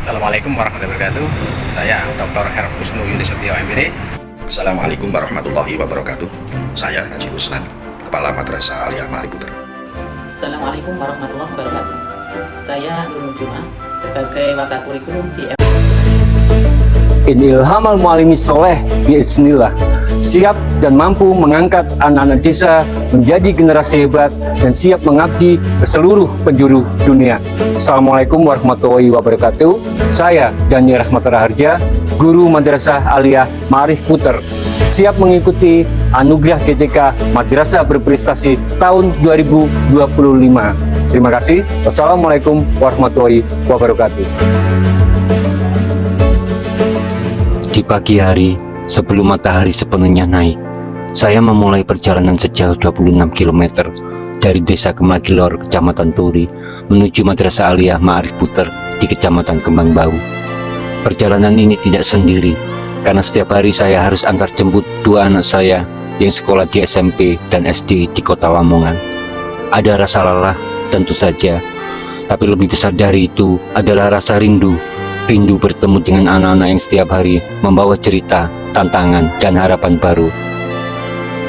Assalamualaikum warahmatullahi wabarakatuh. Saya Dr. Herkusnu Yudhisetio MPD. Assalamualaikum warahmatullahi wabarakatuh. Saya Haji Ruslan, Kepala Madrasah Aliyah Ma'arif Puter. Assalamualaikum warahmatullahi wabarakatuh. Saya Nurul Juma sebagai wakil kurikulum di Ilhamal Mualimi Soleh biiznillah siap dan mampu mengangkat anak-anak desa menjadi generasi hebat dan siap mengabdi ke seluruh penjuru dunia. Assalamualaikum warahmatullahi wabarakatuh. Saya Dani Rahmat Raharja, Guru Madrasah Aliyah Ma'arif Puter, siap mengikuti Anugerah GTK Madrasah Berprestasi tahun 2025. Terima kasih. Wassalamualaikum warahmatullahi wabarakatuh. Di pagi hari, sebelum matahari sepenuhnya naik, saya memulai perjalanan sejauh 26 km dari Desa Kemalagilor, Kecamatan Turi, menuju Madrasah Aliyah Ma'arif Puter di Kecamatan Kembang Bau. Perjalanan ini tidak sendiri, karena setiap hari saya harus antar jemput dua anak saya yang sekolah di SMP dan SD di Kota Lamongan. Ada rasa lelah, tentu saja, tapi lebih besar dari itu adalah rasa rindu bertemu dengan anak-anak yang setiap hari membawa cerita, tantangan, dan harapan baru.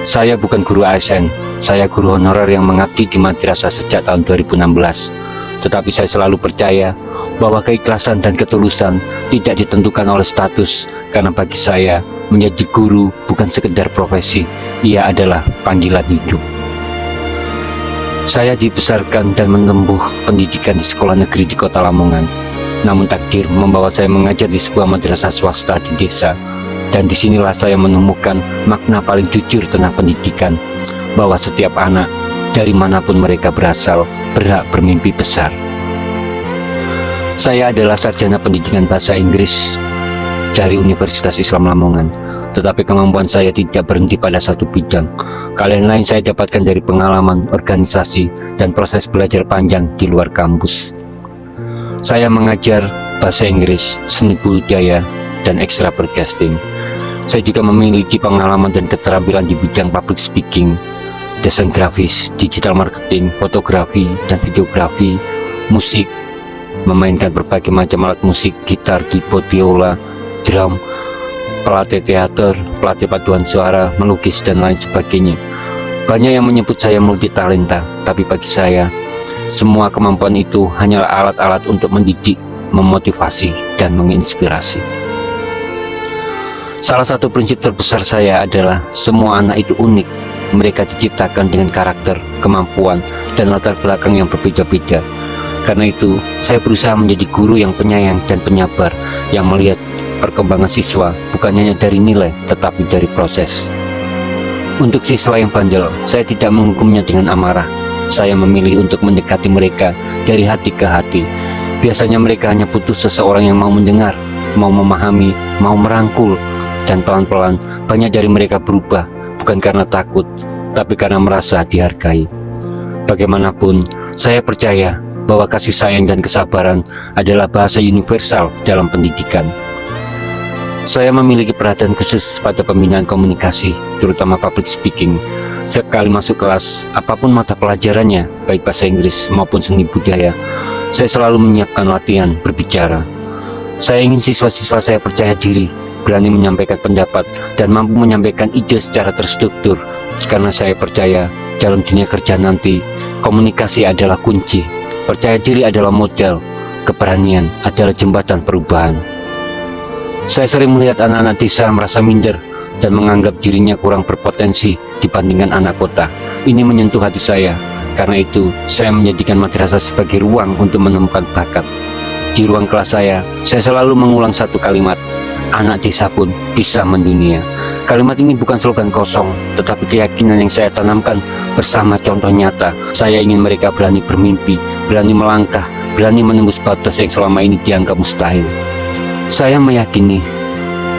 Saya bukan guru ASN, saya guru honorer yang mengabdi di madrasah sejak tahun 2016. Tetapi saya selalu percaya bahwa keikhlasan dan ketulusan tidak ditentukan oleh status, karena bagi saya, menjadi guru bukan sekedar profesi, ia adalah panggilan hidup. Saya dibesarkan dan menempuh pendidikan di sekolah negeri di Kota Lamongan. Namun takdir membawa saya mengajar di sebuah madrasah swasta di desa, dan disinilah saya menemukan makna paling jujur tentang pendidikan, bahwa setiap anak, dari manapun mereka berasal, berhak bermimpi besar. Saya adalah sarjana pendidikan bahasa Inggris dari Universitas Islam Lamongan, tetapi kemampuan saya tidak berhenti pada satu bidang. Kalian lain saya dapatkan dari pengalaman, organisasi, dan proses belajar panjang di luar kampus. Saya mengajar bahasa Inggris, seni budaya, dan ekstra broadcasting. Saya juga memiliki pengalaman dan keterampilan di bidang public speaking, desain grafis, digital marketing, fotografi, dan videografi, musik, memainkan berbagai macam alat musik, gitar, keyboard, biola, drum, pelatih teater, pelatih paduan suara, melukis, dan lain sebagainya. Banyak yang menyebut saya multi talenta, tapi bagi saya, semua kemampuan itu hanyalah alat-alat untuk mendidik, memotivasi, dan menginspirasi. Salah satu prinsip terbesar saya adalah semua anak itu unik. Mereka diciptakan dengan karakter, kemampuan, dan latar belakang yang berbeda-beda. Karena itu, saya berusaha menjadi guru yang penyayang dan penyabar, yang melihat perkembangan siswa bukan hanya dari nilai, tetapi dari proses. Untuk siswa yang bandel, saya tidak menghukumnya dengan amarah. Saya memilih untuk mendekati mereka dari hati ke hati. Biasanya mereka hanya butuh seseorang yang mau mendengar, mau memahami, mau merangkul, dan pelan-pelan banyak dari mereka berubah, bukan karena takut, tapi karena merasa dihargai. Bagaimanapun, saya percaya bahwa kasih sayang dan kesabaran adalah bahasa universal dalam pendidikan. Saya memiliki perhatian khusus pada pembinaan komunikasi, terutama public speaking. Setiap kali masuk kelas, apapun mata pelajarannya, baik bahasa Inggris maupun seni budaya, saya selalu menyiapkan latihan berbicara. Saya ingin siswa-siswa saya percaya diri, berani menyampaikan pendapat, dan mampu menyampaikan ide secara terstruktur. Karena saya percaya, dalam dunia kerja nanti, komunikasi adalah kunci, percaya diri adalah modal, keberanian adalah jembatan perubahan. Saya sering melihat anak-anak desa merasa minder dan menganggap dirinya kurang berpotensi dibandingkan anak kota. Ini menyentuh hati saya. Karena itu, saya menjadikan madrasah sebagai ruang untuk menemukan bakat. Di ruang kelas saya selalu mengulang satu kalimat, anak desa pun bisa mendunia. Kalimat ini bukan slogan kosong, tetapi keyakinan yang saya tanamkan bersama contoh nyata. Saya ingin mereka berani bermimpi, berani melangkah, berani menembus batas yang selama ini dianggap mustahil. Saya meyakini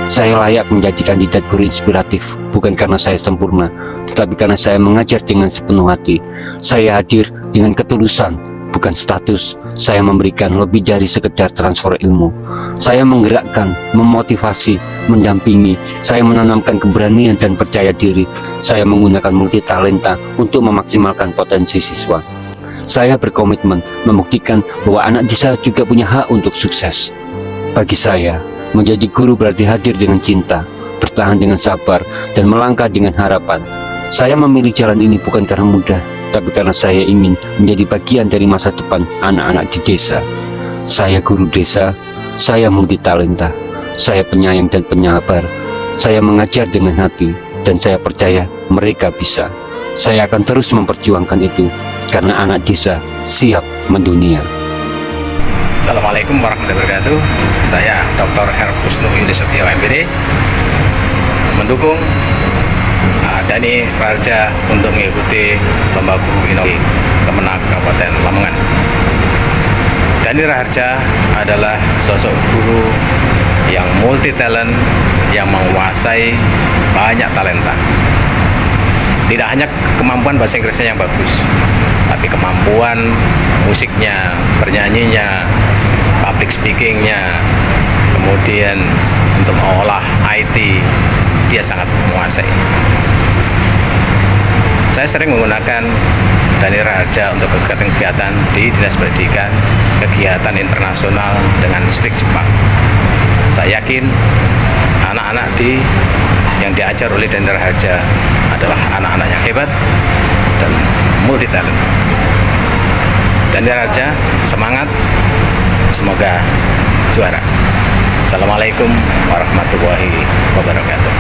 saya layak menjadi kandidat guru inspiratif, bukan karena saya sempurna, tetapi karena saya mengajar dengan sepenuh hati. Saya hadir dengan ketulusan, bukan status. Saya memberikan lebih dari sekedar transfer ilmu. Saya menggerakkan, memotivasi, mendampingi. Saya menanamkan keberanian dan percaya diri. Saya menggunakan multi talenta untuk memaksimalkan potensi siswa. Saya berkomitmen membuktikan bahwa anak desa juga punya hak untuk sukses. Bagi saya, menjadi guru berarti hadir dengan cinta, bertahan dengan sabar, dan melangkah dengan harapan. Saya memilih jalan ini bukan karena mudah, tapi karena saya ingin menjadi bagian dari masa depan anak-anak di desa. Saya guru desa, saya multitalenta, saya penyayang dan penyabar. Saya mengajar dengan hati, dan saya percaya mereka bisa. Saya akan terus memperjuangkan itu, karena anak desa siap mendunia. Assalamualaikum warahmatullahi wabarakatuh. Saya Dr. Herfus Nuh Yunisatio MPD mendukung Dani Raharja untuk mengikuti lomba guru Inovi Kemenag Kabupaten Lamongan. Dani Raharja adalah sosok guru yang multi talent, yang menguasai banyak talenta. Tidak hanya kemampuan bahasa Inggrisnya yang bagus, tapi kemampuan musiknya, bernyanyinya, public speakingnya, kemudian untuk mengolah IT, dia sangat menguasai. Saya sering menggunakan Dani Raharja untuk kegiatan-kegiatan di Dinas Pendidikan, kegiatan internasional dengan Speak Jepang. Saya yakin anak-anak yang diajar oleh Dani Raharja adalah anak-anak yang hebat dan multi talent. Dani Raharja semangat, semoga juara. Assalamualaikum warahmatullahi wabarakatuh.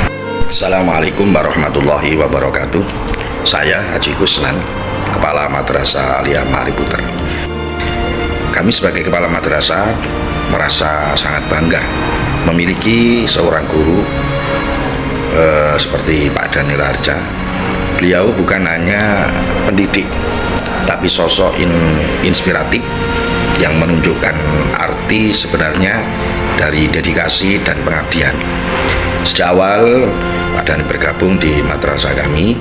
Assalamualaikum warahmatullahi wabarakatuh. Saya Haji Kusnan, Kepala Madrasah Alia Ma'arif Puter. Kami sebagai Kepala Madrasah merasa sangat bangga memiliki seorang guru seperti Pak Dani Raharja. Beliau bukan hanya pendidik, tapi sosok inspiratif yang menunjukkan arti sebenarnya dari dedikasi dan pengabdian. Sejak awal Pak Dani bergabung di madrasah kami,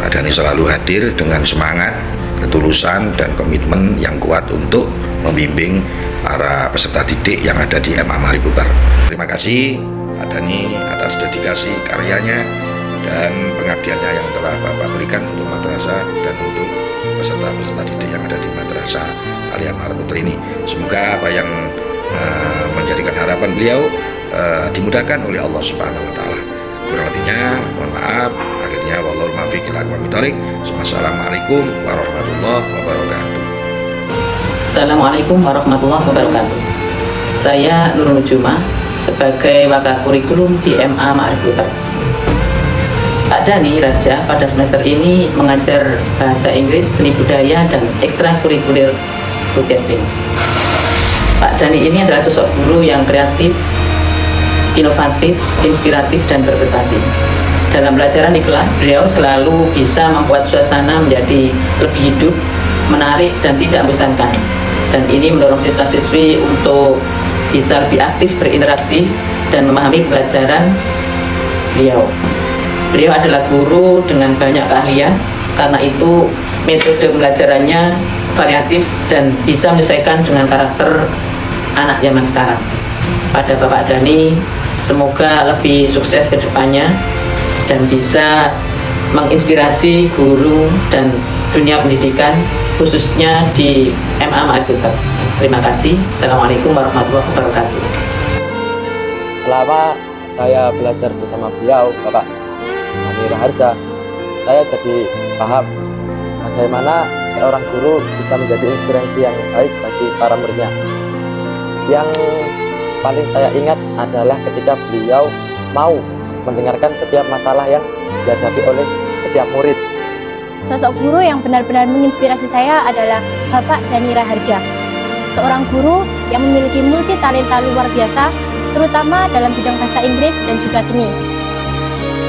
Pak Dani selalu hadir dengan semangat, ketulusan, dan komitmen yang kuat untuk membimbing para peserta didik yang ada di MA Ma'arif Puter. Terima kasih Pak Dani atas dedikasi karyanya dan pengabdiannya yang telah Bapak berikan untuk madrasah dan untuk peserta-peserta didik yang ada di madrasah Alia Ma'arif Puter ini. Semoga apa yang menjadikan harapan beliau dimudahkan oleh Allah Subhanahu wa Ta'ala. Kurang lebihnya mohon maaf. Akhirnya wallahul muwaffiq ila aqwamit thoriq. Wassalamualaikum warahmatullahi wabarakatuh. Assalamualaikum warahmatullahi wabarakatuh. Saya Nurul Juma sebagai Wakakurikulum di MA Ma'arif Puter. Pak Dani Raharja pada semester ini mengajar bahasa Inggris, seni budaya, dan ekstrakurikuler broadcasting. Pak Dani ini adalah sosok guru yang kreatif, inovatif, inspiratif, dan berprestasi. Dalam pelajaran di kelas, beliau selalu bisa membuat suasana menjadi lebih hidup, menarik, dan tidak membosankan. Dan ini mendorong siswa-siswi untuk bisa lebih aktif berinteraksi dan memahami pelajaran beliau. Beliau adalah guru dengan banyak keahlian, karena itu metode pembelajarannya variatif dan bisa menyesuaikan dengan karakter anak zaman sekarang. Pada Bapak Dani, semoga lebih sukses ke depannya dan bisa menginspirasi guru dan dunia pendidikan khususnya di MA Ma'arif Puter. Terima kasih. Assalamualaikum warahmatullahi wabarakatuh. Selama saya belajar bersama beliau, Bapak Dani Raharja, saya jadi paham bagaimana seorang guru bisa menjadi inspirasi yang baik bagi para muridnya. Yang paling saya ingat adalah ketika beliau mau mendengarkan setiap masalah yang dihadapi oleh setiap murid. Sosok guru yang benar-benar menginspirasi saya adalah Bapak Dani Raharja, seorang guru yang memiliki multi talenta luar biasa, terutama dalam bidang bahasa Inggris dan juga seni.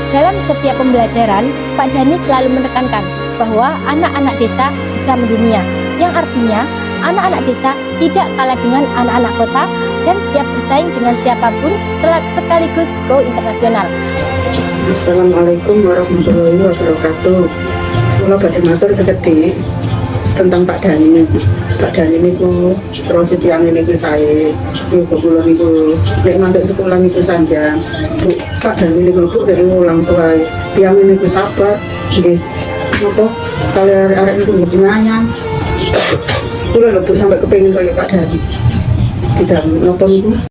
Dalam setiap pembelajaran, Pak Dani selalu menekankan bahwa anak-anak desa bisa mendunia, yang artinya anak-anak desa tidak kalah dengan anak-anak kota dan siap bersaing dengan siapapun sekaligus go internasional. Assalamualaikum warahmatullahi wabarakatuh. Kula badhe matur sekedhik tentang Pak Dani. Pak Dani niku terus tiyang niku sae. Niku kula niku nek mantuk sekolah niku sanjang. Pak Dani niku nek ngulang suwe. Tiyang niku sabar nggih. Napa kali arek niku nggih nyanyang. Kula lho sampai kepengin kaya Pak Dani. Tidak napa niku